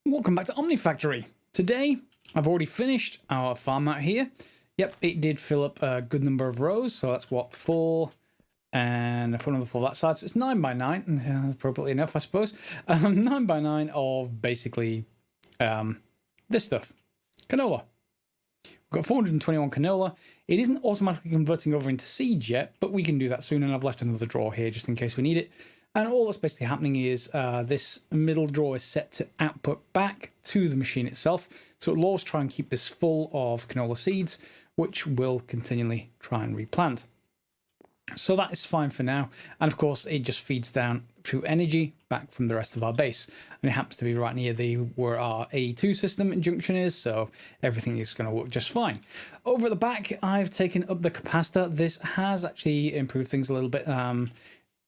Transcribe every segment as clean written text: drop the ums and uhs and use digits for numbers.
Welcome back to Omnifactory. Today, I've already finished our farm out here. Yep, it did fill up a good number of rows, so that's what, 4, and I put another 4 that side, so it's 9 by 9, appropriately enough, I suppose. 9 by 9 of basically this stuff, canola. We've got 421 canola. It isn't automatically converting over into seeds yet, but we can do that soon, and I've left another drawer here just in case we need it. And all that's basically happening is this middle drawer is set to output back to the machine itself. So it'll always try and keep this full of canola seeds, which will continually try and replant. So that is fine for now. And of course, it just feeds down through energy back from the rest of our base. And it happens to be right near where our AE2 system junction is, so everything is going to work just fine. Over at the back, I've taken up the capacitor. This has actually improved things a little bit.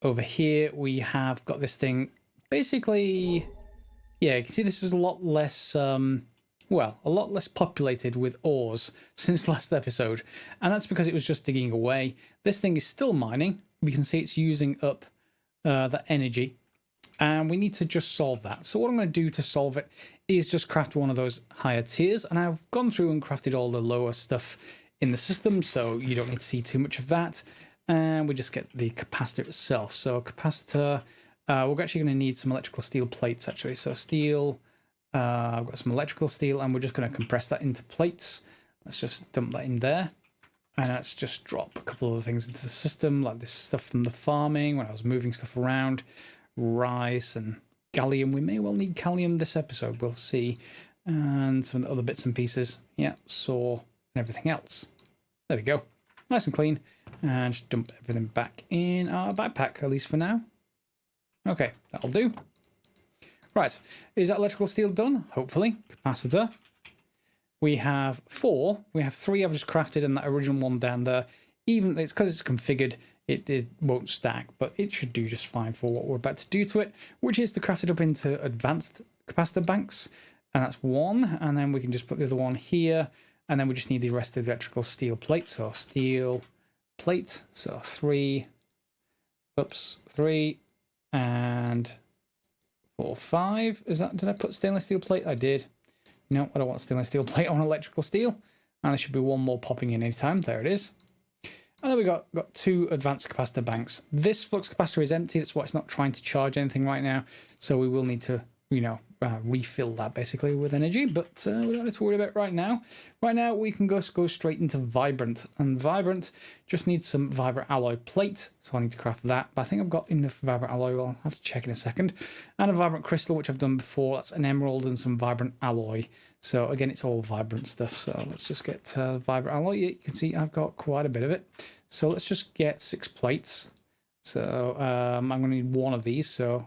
Over here we have got this thing basically, yeah, you can see this is a lot less well, a lot less populated with ores since last episode, and that's because it was just digging away. This thing is still mining. We can see it's using up the energy, and we need to just solve that. So what I'm going to do to solve it is just craft one of those higher tiers, and I've gone through and crafted all the lower stuff in the system, so you don't need to see too much of that. And we just get the capacitor itself. So capacitor, we're actually going to need some electrical steel plates actually. So steel, I've got some electrical steel, and we're just going to compress that into plates. Let's just dump that in there. And let's just drop a couple of things into the system, like this stuff from the farming when I was moving stuff around. Rice and gallium. We may well need gallium this episode, we'll see. And some of the other bits and pieces. Yeah, saw and everything else. There we go. Nice and clean. And just dump everything back in our backpack, at least for now. Okay, that'll do. Right, is that electrical steel done? Hopefully. Capacitor. We have 4. We have 3 I've just crafted, and that original one down there. Even it's because it's configured, it won't stack, but it should do just fine for what we're about to do to it, which is to craft it up into advanced capacitor banks. And that's 1, and then we can just put the other one here, and then we just need the rest of the electrical steel plate. So steel plate, so 3, oops, 3 and 4, 5. Is that, did I put stainless steel plate? I did. No, I don't want stainless steel plate. I want electrical steel, and there should be one more popping in anytime. There it is. And then we got 2 advanced capacitor banks. This flux capacitor is empty, that's why it's not trying to charge anything right now, so we will need to, you know, refill that basically with energy, but we don't need to worry about it right now. Right now we can go straight into vibrant, and vibrant just needs some vibrant alloy plate, so I need to craft that, but I think I've got enough vibrant alloy. Well, I'll have to check in a second. And a vibrant crystal, which I've done before. That's an emerald and some vibrant alloy. So again, it's all vibrant stuff, so let's just get vibrant alloy. You can see I've got quite a bit of it, so let's just get 6 plates. So I'm going to need 1 of these, so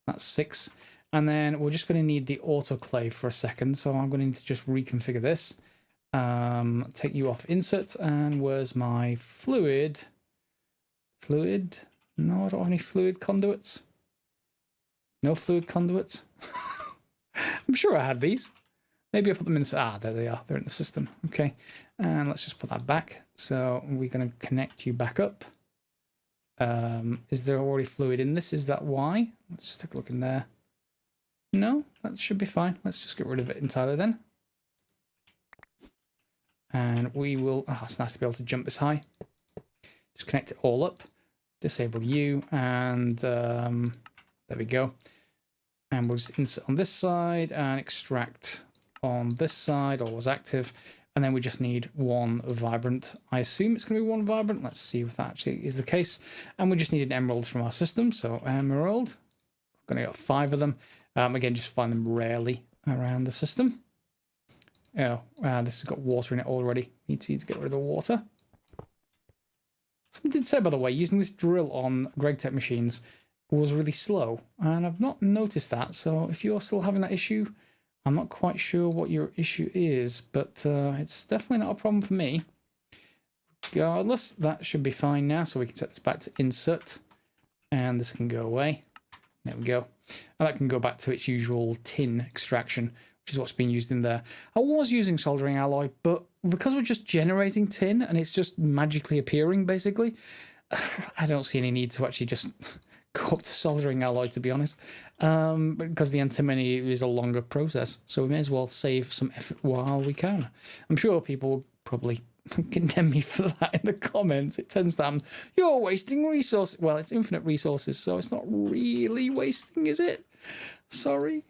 that's 6. And then we're just going to need the autoclave for a second. So I'm going to need to just reconfigure this. Take you off insert. And where's my fluid? Fluid? No, I don't have any fluid conduits. No fluid conduits. I'm sure I had these. Maybe I put them in. Ah, there they are. They're in the system. Okay. And let's just put that back. So we're going to connect you back up. Is there already fluid in this? Is that why? Let's just take a look in there. No, that should be fine. Let's just get rid of it entirely then. And we will, oh, it's nice to be able to jump this high. Just connect it all up, disable you, and there we go. And we'll just insert on this side and extract on this side, always active. And then we just need 1 vibrant. I assume it's going to be 1 vibrant. Let's see if that actually is the case. And we just need an emerald from our system. So emerald, we're going to get 5 of them. Again, just find them rarely around the system. Oh, this has got water in it already. Need to get rid of the water. Someone did say, by the way, using this drill on GregTech machines was really slow, and I've not noticed that. So if you're still having that issue, I'm not quite sure what your issue is, but it's definitely not a problem for me. Regardless, that should be fine now. So we can set this back to insert, and this can go away. There we go. And that can go back to its usual tin extraction, which is what's being used in there. I was using soldering alloy, but because we're just generating tin and it's just magically appearing, basically, I don't see any need to actually just go up to soldering alloy, to be honest, because the antimony is a longer process. So we may as well save some effort while we can. I'm sure people will probably condemn me for that in the comments. It turns out you're wasting resources. Well, it's infinite resources, so it's not really wasting, is it? Sorry.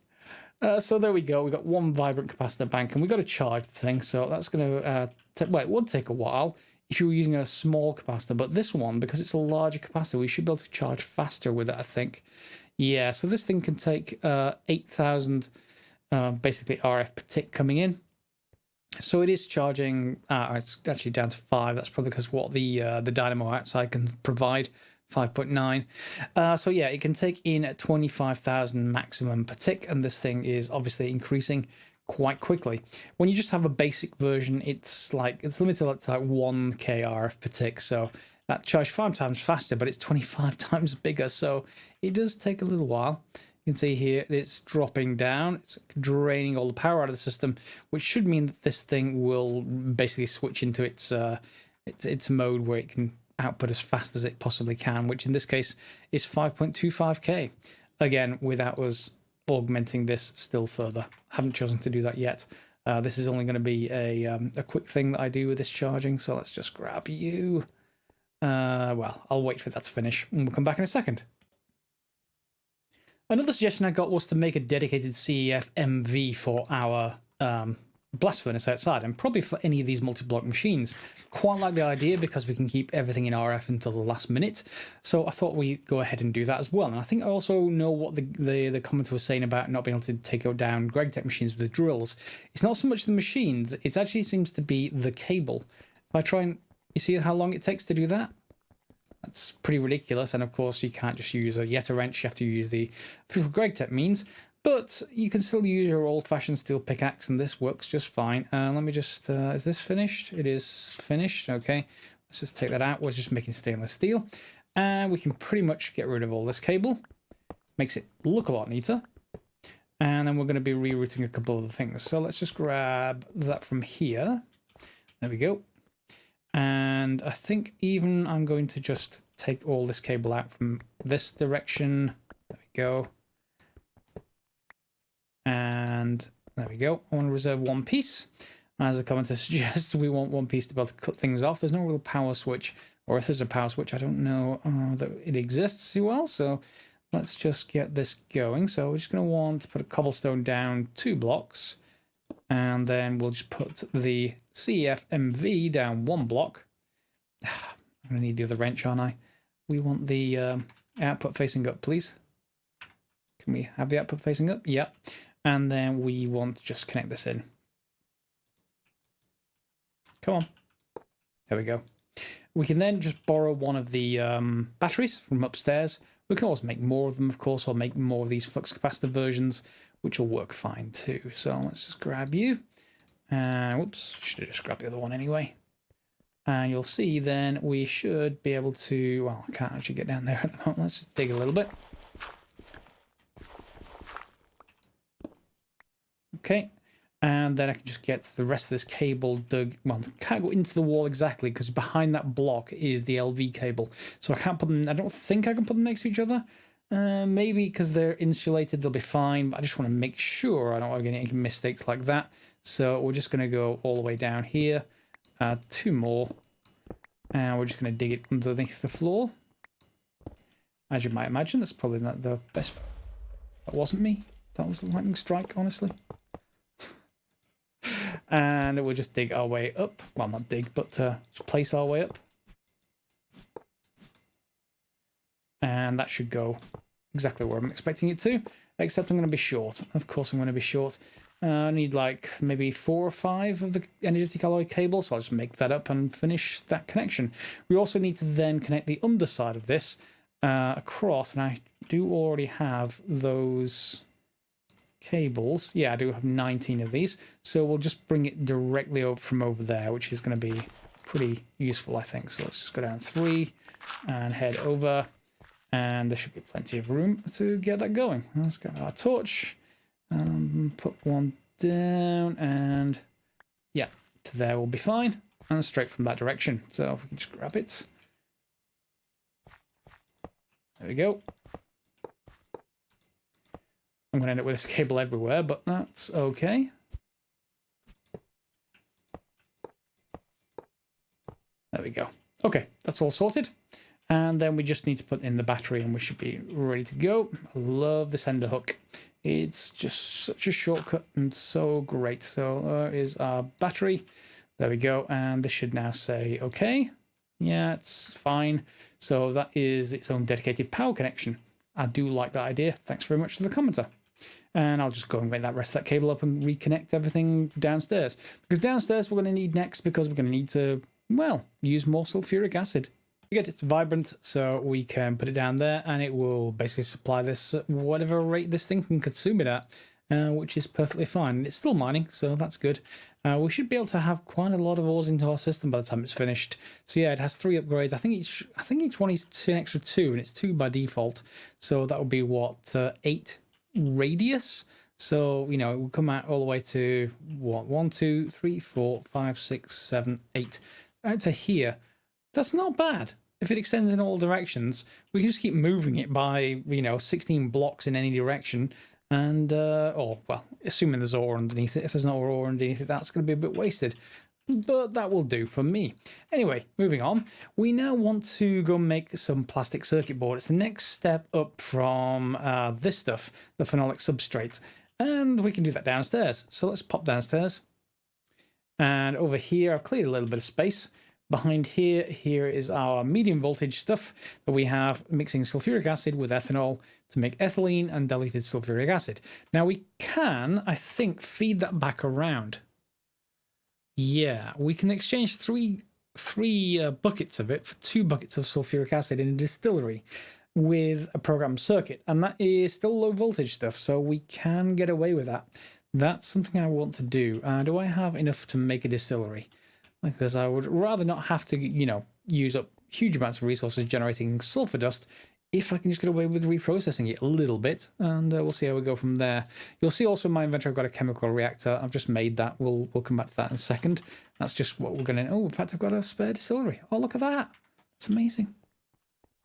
So there we go. We've got one vibrant capacitor bank, and we've got to charge the thing. So that's going to well, it would take a while if you were using a small capacitor, but this one, because it's a larger capacitor, we should be able to charge faster with it, I think. Yeah, so this thing can take 8,000 basically RF per tick coming in. So it is charging, it's actually down to 5. That's probably because what the dynamo outside can provide, 5.9. So yeah, it can take in at 25,000 maximum per tick, and this thing is obviously increasing quite quickly. When you just have a basic version, it's limited to like 1k RF per tick, so that charged 5 times faster, but it's 25 times bigger, so it does take a little while. You can see here it's dropping down, it's draining all the power out of the system, which should mean that this thing will basically switch into its mode where it can output as fast as it possibly can, which in this case is 5.25k. Again, without us augmenting this still further. Haven't chosen to do that yet. This is only going to be a quick thing that I do with this charging, so let's just grab you. Well, I'll wait for that to finish, and we'll come back in a second. Another suggestion I got was to make a dedicated CEF MV for our blast furnace outside, and probably for any of these multi-block machines. Quite like the idea because we can keep everything in RF until the last minute. So I thought we'd go ahead and do that as well. And I think I also know what the commenter was saying about not being able to take down GregTech machines with drills. It's not so much the machines, it actually seems to be the cable. If I try and, you see how long it takes to do that? That's pretty ridiculous. And of course you can't just use a Yeta wrench, you have to use the official GregTech means. But you can still use your old-fashioned steel pickaxe, and this works just fine. Let me just... is this finished? It is finished. Okay. Let's just take that out. We're just making stainless steel. And we can pretty much get rid of all this cable. Makes it look a lot neater. And then we're going to be rerouting a couple of the things. So let's just grab that from here. There we go. And I think even I'm going to just take all this cable out from this direction. There we go. And there we go. I want to reserve one piece. As the commenter suggests, we want one piece to be able to cut things off. There's no real power switch, or if there's a power switch, I don't know that it exists too well. So let's just get this going. So we're just going to want to put a cobblestone down 2 blocks, and then we'll just put the CEF MV down 1 block. I'm going to need the other wrench, aren't I? We want the output facing up, please. Can we have the output facing up? Yep. And then we want to just connect this in. Come on. There we go. We can then just borrow one of the batteries from upstairs. We can always make more of them, of course, or make more of these flux capacitor versions, which will work fine too. So let's just grab you. Whoops, should have just grabbed the other one anyway. And you'll see then we should be able to, well, I can't actually get down there at the moment. Let's just dig a little bit. Okay, and then I can just get the rest of this cable dug. Well, I can't go into the wall exactly because behind that block is the LV cable. So I can't put them, I don't think I can put them next to each other. Maybe because they're insulated, they'll be fine. But I just want to make sure I don't want to get any mistakes like that. So we're just going to go all the way down here. 2 more. And we're just going to dig it underneath the floor. As you might imagine, that's probably not the best. That wasn't me. That was the lightning strike, honestly. And we'll just dig our way up. Well, not dig, but just place our way up. And that should go exactly where I'm expecting it to, except I'm going to be short. Of course I'm going to be short. I need like maybe 4 or 5 of the energetic alloy cables, so I'll just make that up and finish that connection. We also need to then connect the underside of this across, and I do already have those cables. Yeah, I do have 19 of these, so we'll just bring it directly over from over there, which is going to be pretty useful, I think. So let's just go down 3 and head over, and there should be plenty of room to get that going. Let's grab our torch, put one down, and yeah, to there will be fine, and straight from that direction. So if we can just grab it, there we go. I'm going to end up with this cable everywhere, but that's okay. There we go. Okay, that's all sorted. And then we just need to put in the battery and we should be ready to go. I love the sender hook. It's just such a shortcut and so great. So there is our battery. There we go. And this should now say, okay. Yeah, it's fine. So that is its own dedicated power connection. I do like that idea. Thanks very much to the commenter. And I'll just go and make that rest of that cable up and reconnect everything downstairs. Because downstairs we're going to need next, because we're going to need to, well, use more sulphuric acid. We get it's vibrant, so we can put it down there and it will basically supply this at whatever rate this thing can consume it at, which is perfectly fine. It's still mining, so that's good. We should be able to have quite a lot of ores into our system by the time it's finished. So yeah, it has 3 upgrades. I think each one is an extra 2, and it's 2 by default. So that would be what, 8 radius. So, you know, it will come out all the way to what, 1, 2, 3, 4, 5, 6, 7, 8, out to here. That's not bad. If it extends in all directions, we can just keep moving it by, you know, 16 blocks in any direction. And, or, well, assuming there's ore underneath it. If there's no ore underneath it, that's going to be a bit wasted. But that will do for me. Anyway, moving on. We now want to go make some plastic circuit board. It's the next step up from this stuff, the phenolic substrate. And we can do that downstairs. So let's pop downstairs. And over here, I've cleared a little bit of space. Behind here is our medium voltage stuff that we have mixing sulfuric acid with ethanol to make ethylene and diluted sulfuric acid. Now we can, I think, feed that back around. Yeah, we can exchange three buckets of it for 2 buckets of sulfuric acid in a distillery with a programmed circuit. And that is still low voltage stuff, so we can get away with that. That's something I want to do. Do I have enough to make a distillery? Because I would rather not have to, you know, use up huge amounts of resources generating sulfur dust if I can just get away with reprocessing it a little bit. And we'll see how we go from there. You'll see also in my inventory I've got a chemical reactor. I've just made that. We'll come back to that in a second. That's just what we're going to... Oh, in fact, I've got a spare distillery. Oh, look at that. It's amazing.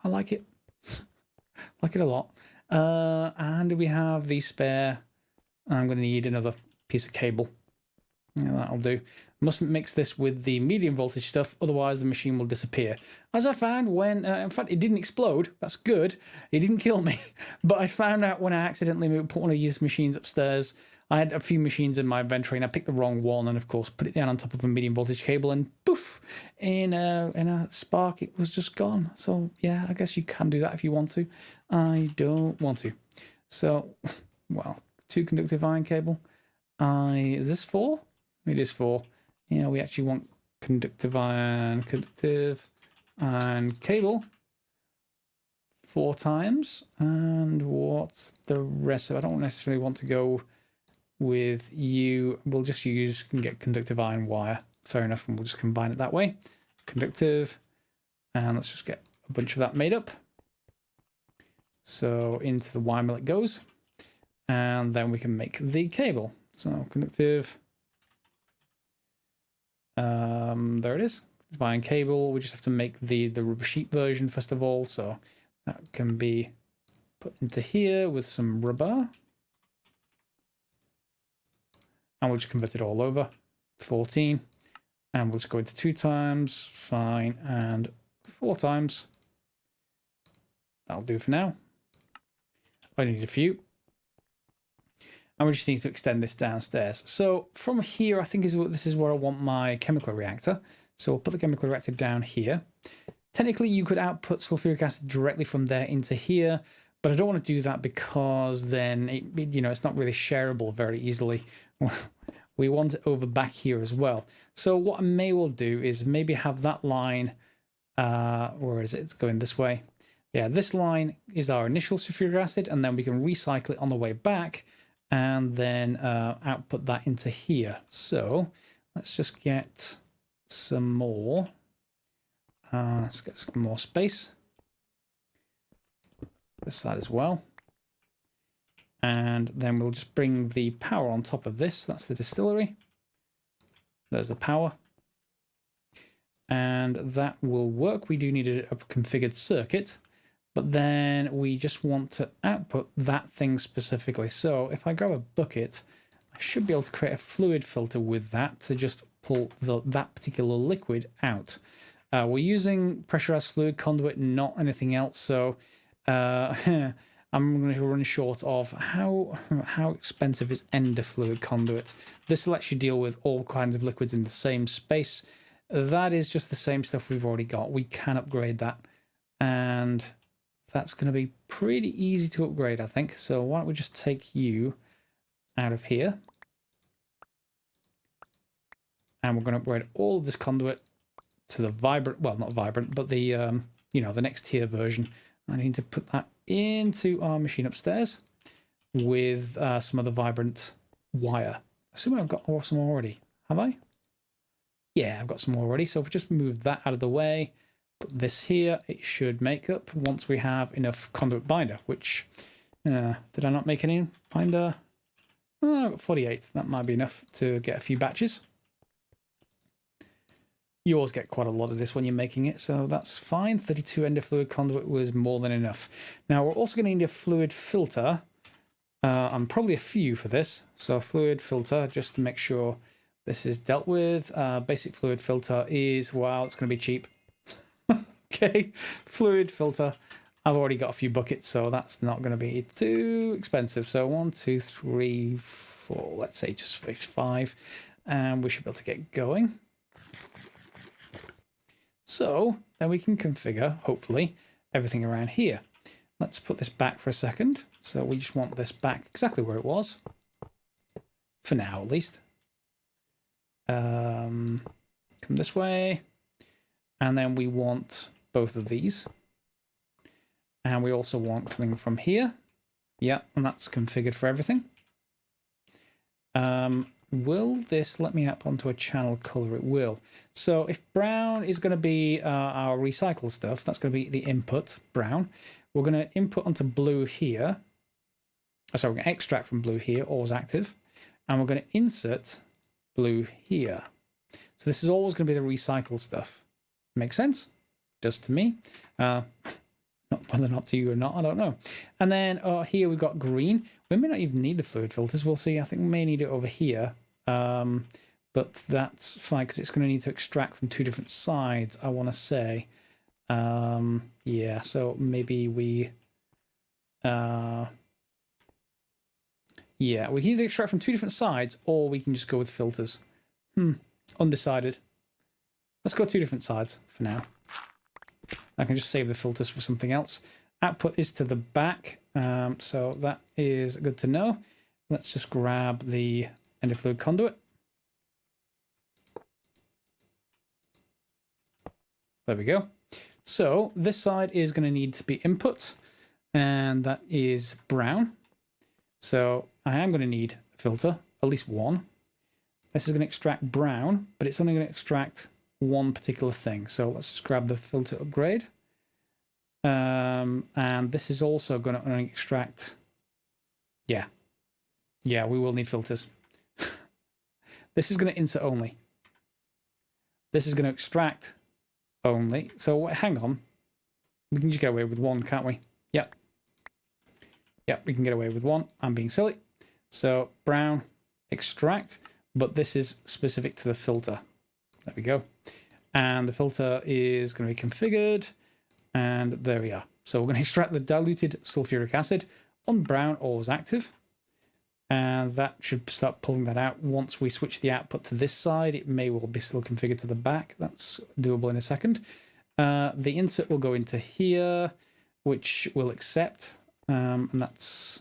I like it. Like it a lot. And we have the spare... I'm going to need another piece of cable. Yeah, that'll do. Mustn't mix this with the medium voltage stuff, otherwise the machine will disappear. As I found when, in fact, it didn't explode. That's good. It didn't kill me. But I found out when I accidentally put one of these machines upstairs. I had a few machines in my inventory and I picked the wrong one and, of course, put it down on top of a medium voltage cable and poof, in a spark, it was just gone. So, yeah, I guess you can do that if you want to. I don't want to. So, well, 2 conductive iron cable. Is this 4? It is 4. Yeah, we actually want conductive iron cable 4 times. And what's the rest of it? I don't necessarily want to go with you. We'll just get conductive iron wire. Fair enough, and we'll just combine it that way. Conductive. And let's just get a bunch of that made up. So into the wire mill it goes. And then we can make the cable. So conductive. There it is. Iron cable. We just have to make the rubber sheet version first of all. So that can be put into here with some rubber. And we'll just convert it all over. 14. And we'll just go into 2 times. Fine. And 4 times. That'll do for now. I need a few. And we just need to extend this downstairs. So from here, I think this is where I want my chemical reactor. So we'll put the chemical reactor down here. Technically, you could output sulfuric acid directly from there into here, but I don't want to do that because then it's not really shareable very easily. We want it over back here as well. So what I may well do is maybe have that line. Where is it? It's going this way. Yeah, this line is our initial sulfuric acid, and then we can recycle it on the way back. And then output that into here. So let's just get some more. Let's get some more space. This side as well. And then we'll just bring the power on top of this. That's the distillery. There's the power. And that will work. We do need a configured circuit. but then we just want to output that thing specifically. So if I grab a bucket, I should be able to create a fluid filter with that to just pull that particular liquid out. We're using pressurized fluid conduit, not anything else. So I'm going to run short of how expensive is ender fluid conduit. This lets you deal with all kinds of liquids in the same space. That is just the same stuff we've already got. We can upgrade that, and that's going to be pretty easy to upgrade, I think. So why don't we just take you out of here, and we're going to upgrade all of this conduit to the vibrant, well, not vibrant, but the you know, the next tier version. I need to put that into our machine upstairs with some of the vibrant wire. Assuming I've got some already. Have I? Yeah, I've got some already. So if we just move that out of the way, put this here, it should make up once we have enough conduit binder, which, did I not make any binder? Oh, I've got 48. That might be enough to get a few batches. You always get quite a lot of this when you're making it, so that's fine. 32 ender fluid conduit was more than enough. Now we're also going to need a fluid filter, and probably a few for this. So fluid filter, just to make sure this is dealt with. Basic fluid filter is, wow, it's going to be cheap. Okay, fluid filter. I've already got a few buckets, so that's not going to be too expensive. So 1, 2, 3, 4, let's say just 5, and we should be able to get going. So then we can configure, hopefully, everything around here. Let's put this back for a second. So we just want this back exactly where it was. For now, at least. Come this way. And then we want both of these. And we also want coming from here. Yeah, and that's configured for everything. Will this let me up onto a channel color? It will. So if brown is going to be our recycle stuff, that's going to be the input, brown. We're going to input onto blue here. Sorry, we're going to extract from blue here, always active. And we're going to insert blue here. So this is always going to be the recycle stuff. Makes sense? Does to me. Not whether or not to you or not, I don't know. And then here we've got green. We may not even need the fluid filters. We'll see. I think we may need it over here. But that's fine because it's going to need to extract from two different sides, I want to say. Yeah, so maybe we... yeah, we can either extract from two different sides or we can just go with filters. Undecided. Let's go two different sides for now. I can just save the filters for something else. Output is to the back, so that is good to know. Let's just grab the ender fluid conduit. There we go. So this side is going to need to be input, and that is brown. So I am going to need a filter, at least one. This is going to extract brown, but it's only going to extract one particular thing. So let's just grab the filter upgrade. And this is also going to only extract... Yeah, we will need filters. This is going to insert only. This is going to extract only. So hang on. We can just get away with one, can't we? Yep. Yep, we can get away with one. I'm being silly. So brown, extract, but this is specific to the filter. There we go. And the filter is going to be configured. And there we are. So we're going to extract the diluted sulphuric acid on brown, always active. And that should start pulling that out. Once we switch the output to this side, it may well be still configured to the back. That's doable in a second. The insert will go into here, which will accept. And that's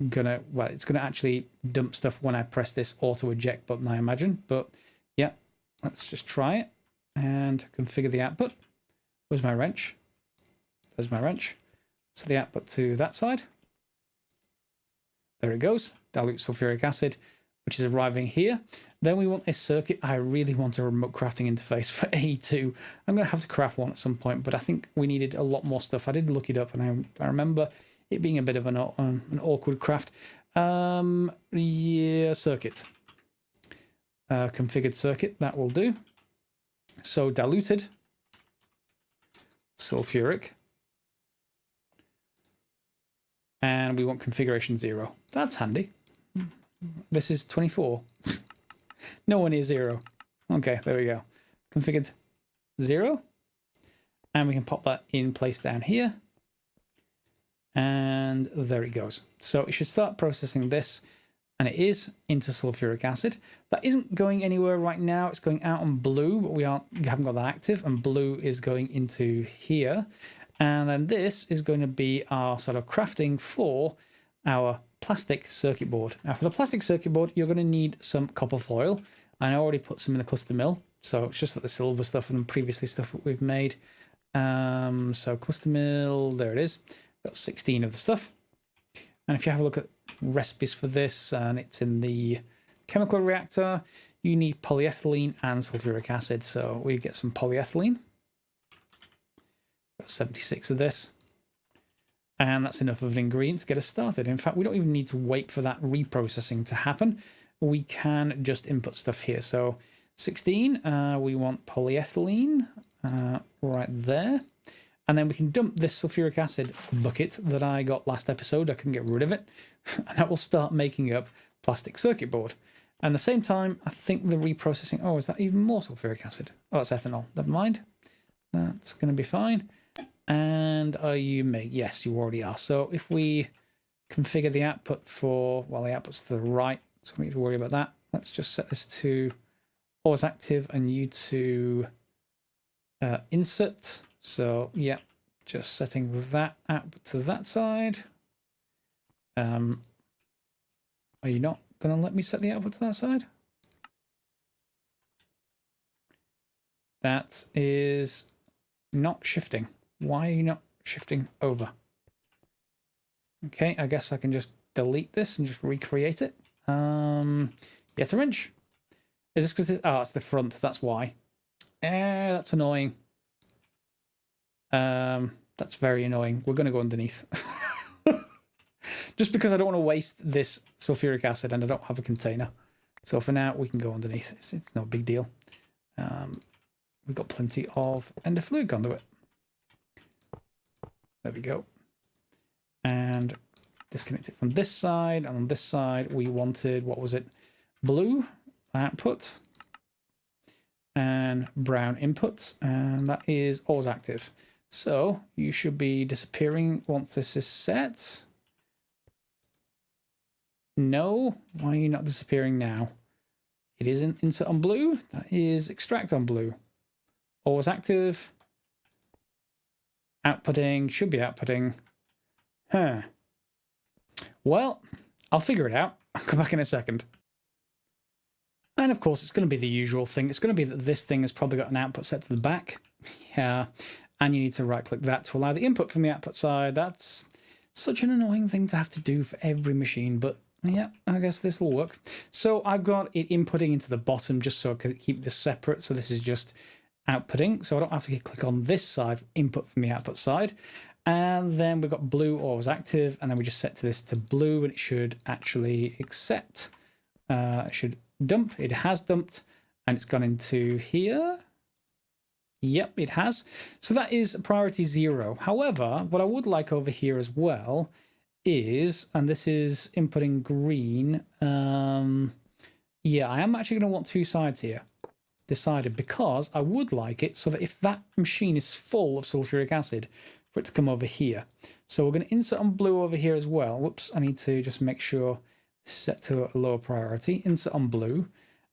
gonna, well, it's gonna actually dump stuff when I press this auto eject button, I imagine. But yeah, let's just try it and configure the output. Where's my wrench? There's my wrench. So the output to that side. There it goes. Dilute sulphuric acid, which is arriving here. Then we want a circuit. I really want a remote crafting interface for A2. I'm going to have to craft one at some point, but I think we needed a lot more stuff. I did look it up, and I remember it being a bit of an awkward craft. Yeah, circuit. Configured circuit, that will do. So diluted sulphuric And we want configuration 0. That's handy. This is 24. Nowhere near 0. Okay, there we go. Configured 0. And we can pop that in place down here. And there it goes. So it should start processing this. And it is into sulphuric acid. That isn't going anywhere right now. It's going out on blue, but we haven't got that active. And blue is going into here. And then this is going to be our sort of crafting for our plastic circuit board. Now for the plastic circuit board, you're going to need some copper foil. And I already put some in the cluster mill. So it's just like the silver stuff and previously stuff that we've made. So cluster mill, there it is. Got 16 of the stuff. And if you have a look at recipes for this, and it's in the chemical reactor, you need polyethylene and sulfuric acid. So we get some polyethylene. Got 76 of this. And that's enough of an ingredient to get us started. In fact, we don't even need to wait for that reprocessing to happen. We can just input stuff here. So 16, we want polyethylene right there. And then we can dump this sulfuric acid bucket that I got last episode. I couldn't get rid of it. And that will start making up plastic circuit board. And at the same time, I think the reprocessing... Oh, is that even more sulfuric acid? Oh, that's ethanol. Never mind. That's going to be fine. And are you... Yes, you already are. So if we configure the output for... Well, the output's to the right, so we need to worry about that. Let's just set this to always active and you to insert. So, yeah, just setting that output to that side. Are you not going to let me set the output to that side? That is not shifting. Why are you not shifting over? Okay, I guess I can just delete this and just recreate it. Yet a wrench. Is this because it's the front? That's why. That's annoying. That's very annoying. We're going to go underneath. Just because I don't want to waste this sulfuric acid and I don't have a container. So for now, we can go underneath. It's no big deal. We've got plenty of ender fluid conduit. There we go. And disconnect it from this side. And on this side, we wanted, what was it? Blue output and brown input. And that is always active. So you should be disappearing once this is set. No, why are you not disappearing now? It isn't insert on blue. That is extract on blue. Always active. Outputting, should be outputting. Huh. Well, I'll figure it out. I'll come back in a second. And of course, it's going to be the usual thing. It's going to be that this thing has probably got an output set to the back. Yeah. And you need to right click that to allow the input from the output side. That's such an annoying thing to have to do for every machine, but yeah, I guess this will work. So I've got it inputting into the bottom just so I can keep this separate. So this is just outputting. So I don't have to click on this side, input from the output side. And then we've got blue always active. And then we just set this to blue and it should actually accept. It should dump. It has dumped and it's gone into here. Yep, it has. So that is priority 0. However, what I would like over here as well is, and this is inputting green. Yeah, I am actually going to want 2 sides here decided because I would like it so that if that machine is full of sulfuric acid, for it to come over here. So we're going to insert on blue over here as well. Whoops, I need to just make sure it's set to a lower priority. Insert on blue.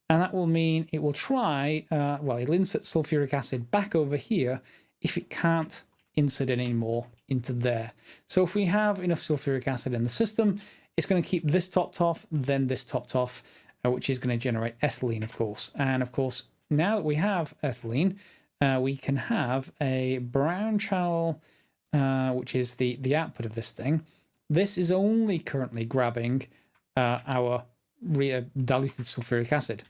And that will mean it will try, well, it'll insert sulfuric acid back over here if it can't insert any more into there. So if we have enough sulfuric acid in the system, it's going to keep this topped off, then this topped off, which is going to generate ethylene, of course. And of course, now that we have ethylene, we can have a brown channel, which is the output of this thing. This is only currently grabbing our diluted sulfuric acid.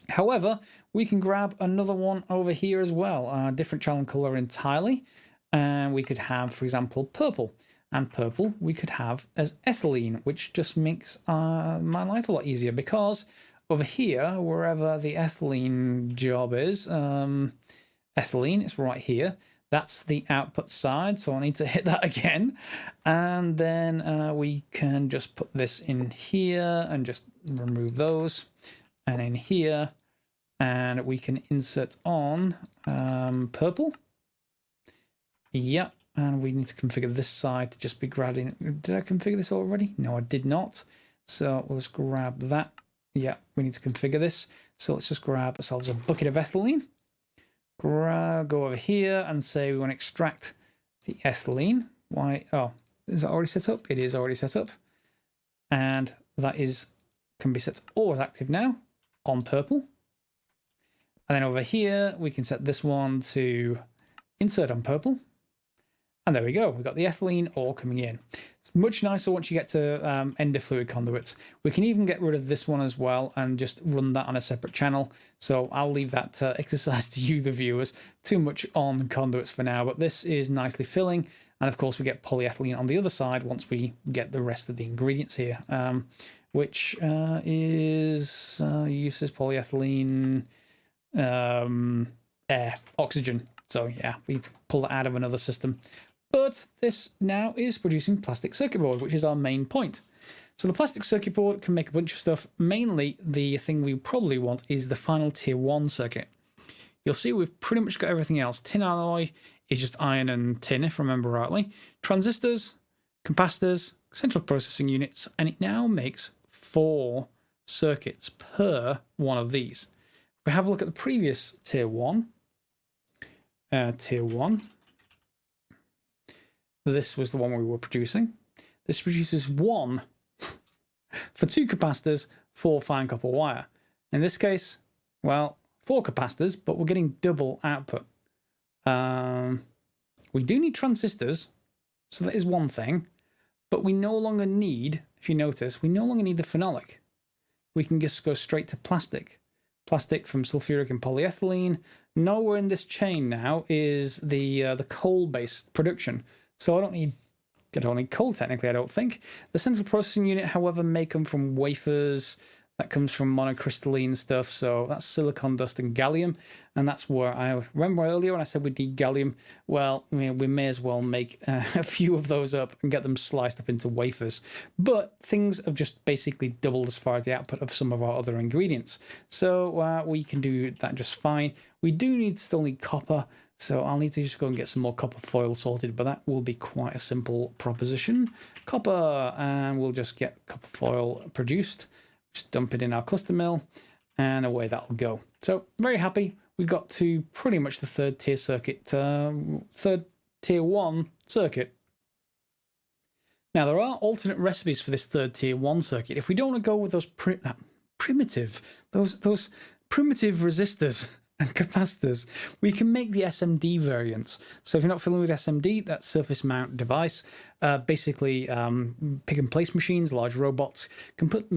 However, we can grab another one over here as well, different channel color entirely. And we could have, for example, purple. And purple we could have as ethylene, which just makes my life a lot easier because over here, wherever the ethylene job is, ethylene, it's right here. That's the output side, so I need to hit that again. And then we can just put this in here and just remove those. And in here, and we can insert on purple. Yep, and we need to configure this side to just be gradient. Did I configure this already? No, I did not. So let's grab that. Yeah, we need to configure this. So let's just grab ourselves a bucket of ethylene. Go over here and say we want to extract the ethylene. Why? Oh, is that already set up? It is already set up. And that can be set to always active now on purple. And then over here, we can set this one to insert on purple. And there we go. We've got the ethylene all coming in. It's much nicer once you get to ender fluid conduits. We can even get rid of this one as well and just run that on a separate channel. So I'll leave that exercise to you, the viewers. Too much on conduits for now, but this is nicely filling. And of course, we get polyethylene on the other side once we get the rest of the ingredients here, which is uses polyethylene, air, oxygen. So yeah, we need to pull that out of another system. But this now is producing plastic circuit board, which is our main point. So the plastic circuit board can make a bunch of stuff. Mainly, the thing we probably want is the final tier 1 circuit. You'll see we've pretty much got everything else. Tin alloy is just iron and tin, if I remember rightly. Transistors, capacitors, central processing units, and it now makes 4 circuits per one of these. If we have a look at the previous tier 1, this was the one we were producing. This produces 1 for 2 capacitors, 4 fine copper wire. In this case, well, 4 capacitors, but we're getting double output. We do need transistors, so that is one thing, but we no longer need, if you notice, we no longer need the phenolic. We can just go straight to plastic. Plastic from sulphuric and polyethylene. Nowhere in this chain now is the coal-based production. So I don't need coal technically, I don't think. The central processing unit, however, may come from wafers. That comes from monocrystalline stuff. So that's silicon dust and gallium. And that's where I remember earlier when I said we need gallium. Well, we may as well make a few of those up and get them sliced up into wafers. But things have just basically doubled as far as the output of some of our other ingredients. So we can do that just fine. We do still need copper. So I'll need to just go and get some more copper foil sorted, but that will be quite a simple proposition. Copper, and we'll just get copper foil produced. Just dump it in our cluster mill, and away that'll go. So very happy. We got to pretty much the third tier circuit, third tier 1 circuit. Now there are alternate recipes for this third tier 1 circuit. If we don't want to go with those primitive resistors and capacitors, we can make the SMD variants. So if you're not familiar with SMD, that's surface mount device. Basically, pick and place machines, large robots can put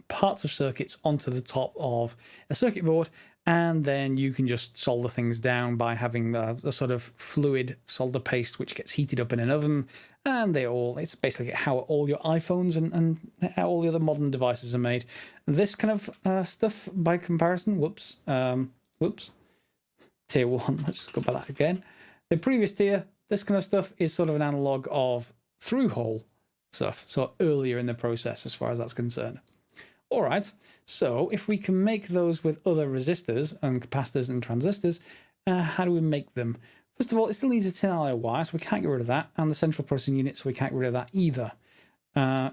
parts of circuits onto the top of a circuit board, and then you can just solder things down by having the sort of fluid solder paste which gets heated up in an oven, and it's basically how all your iPhones and how all the other modern devices are made. This kind of stuff, by comparison, tier 1, let's go by that again. The previous tier, this kind of stuff is sort of an analog of through-hole stuff, so earlier in the process as far as that's concerned. All right, so if we can make those with other resistors and capacitors and transistors, how do we make them? First of all, it still needs a tin alloy wire, so we can't get rid of that, and the central processing unit, so we can't get rid of that either.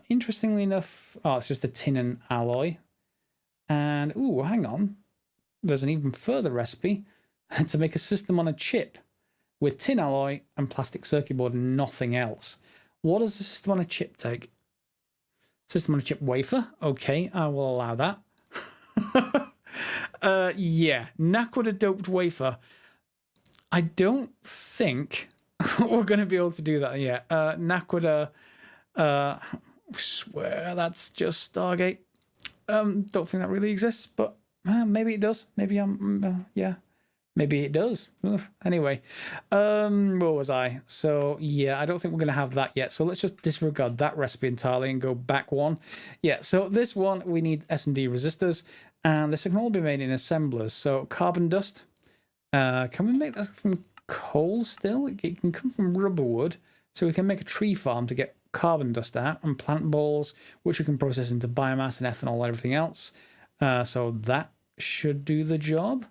Interestingly enough, it's just a tin and alloy. And, ooh, hang on. There's an even further recipe to make a system on a chip with tin alloy and plastic circuit board and nothing else. What does the system on a chip take? System on a chip wafer. Okay, I will allow that. Yeah, Naquadah doped wafer. I don't think we're going to be able to do that yet. Naquadah, swear that's just Stargate. Don't think that really exists, but maybe it does. Maybe yeah. Maybe it does. Ugh. Anyway, where was I? So yeah, I don't think we're going to have that yet. So let's just disregard that recipe entirely and go back one. Yeah, so this one, we need SMD resistors, and this can all be made in assemblers. So carbon dust, Can we make that from coal still? It can come from rubber wood, so we can make a tree farm to get carbon dust out, and plant balls, which we can process into biomass and ethanol and everything else. So that should do the job.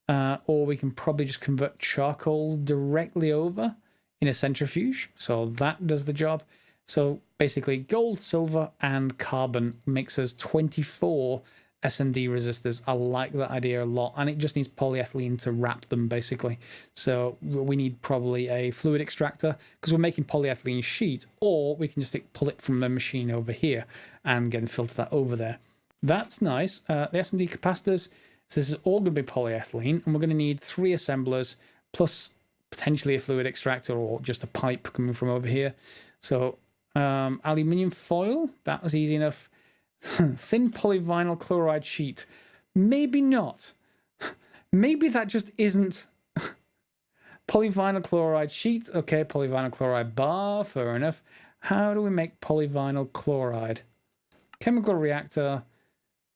Or we can probably just convert charcoal directly over in a centrifuge. So that does the job. So basically gold, silver, and carbon makes us 24 SMD resistors. I like that idea a lot, and it just needs polyethylene to wrap them basically. So we need probably a fluid extractor because we're making polyethylene sheet, or we can just pull it from the machine over here and get and filter that over there. That's nice. The SMD capacitors, so this is all going to be polyethylene, and we're going to need 3 assemblers plus potentially a fluid extractor or just a pipe coming from over here. So aluminium foil, that was easy enough. Thin polyvinyl chloride sheet, maybe not. Maybe that just isn't polyvinyl chloride sheet. Okay, polyvinyl chloride bar, fair enough. How do we make polyvinyl chloride? Chemical reactor,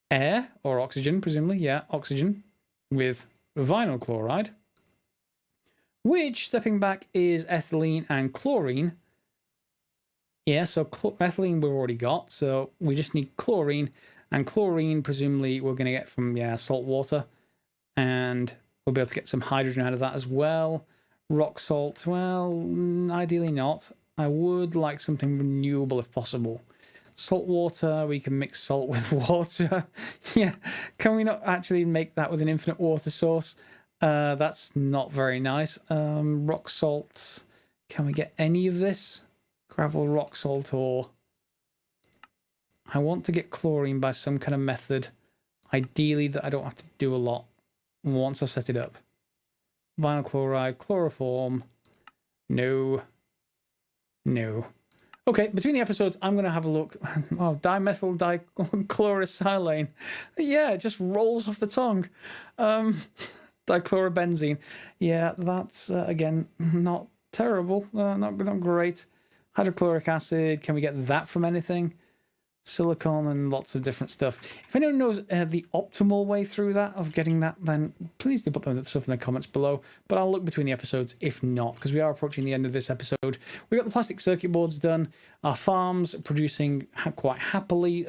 air or oxygen, presumably. Yeah, oxygen with vinyl chloride, which, stepping back, is ethylene and chlorine. Yeah, so ethylene we've already got, so we just need chlorine, and chlorine presumably we're going to get from, yeah, salt water, and we'll be able to get some hydrogen out of that as well. Rock salt, well, ideally not. I would like something renewable if possible. Salt water, we can mix salt with water. Yeah, can we not actually make that with an infinite water source? That's not very nice. Rock salts, can we get any of this? Gravel, rock salt, or I want to get chlorine by some kind of method, ideally that I don't have to do a lot once I've set it up. Vinyl chloride, chloroform, no. Okay, between the episodes, I'm going to have a look. Oh, dimethyl dichlorosilane. Yeah, it just rolls off the tongue. Dichlorobenzene. Yeah, that's, again, not terrible. Not great. Hydrochloric acid, can we get that from anything? Silicon and lots of different stuff. If anyone knows the optimal way through that, of getting that, then please do put them stuff in the comments below. But I'll look between the episodes if not, because we are approaching the end of this episode. We got the plastic circuit boards done. Our farm's producing quite happily.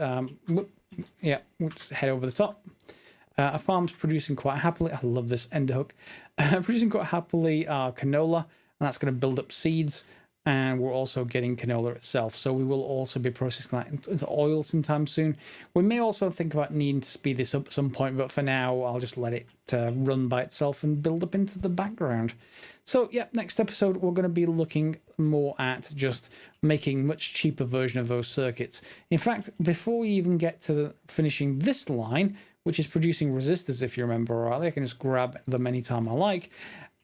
Yeah, let's head over the top. Our farm's producing quite happily. I love this ender hook. Producing quite happily our canola, and that's going to build up seeds. And we're also getting canola itself. So we will also be processing that into oil sometime soon. We may also think about needing to speed this up at some point, but for now, I'll just let it run by itself and build up into the background. So yeah, next episode, we're going to be looking more at just making much cheaper version of those circuits. In fact, before we even get to finishing this line, which is producing resistors, if you remember rightly, I can just grab them anytime I like.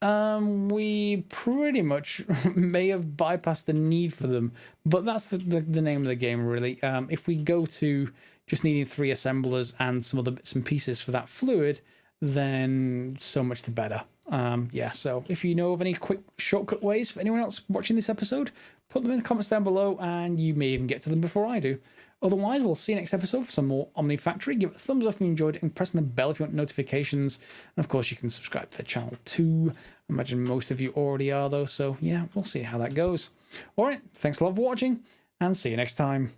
We pretty much may have bypassed the need for them, but that's the name of the game, really. If we go to just needing 3 assemblers and some other bits and pieces for that fluid, then so much the better. Yeah, so if you know of any quick shortcut ways for anyone else watching this episode, put them in the comments down below, and you may even get to them before I do. Otherwise, we'll see you next episode for some more Omnifactory. Give it a thumbs up if you enjoyed it, and press on the bell if you want notifications. And of course, you can subscribe to the channel too. I imagine most of you already are, though. So yeah, we'll see how that goes. All right, thanks a lot for watching, and see you next time.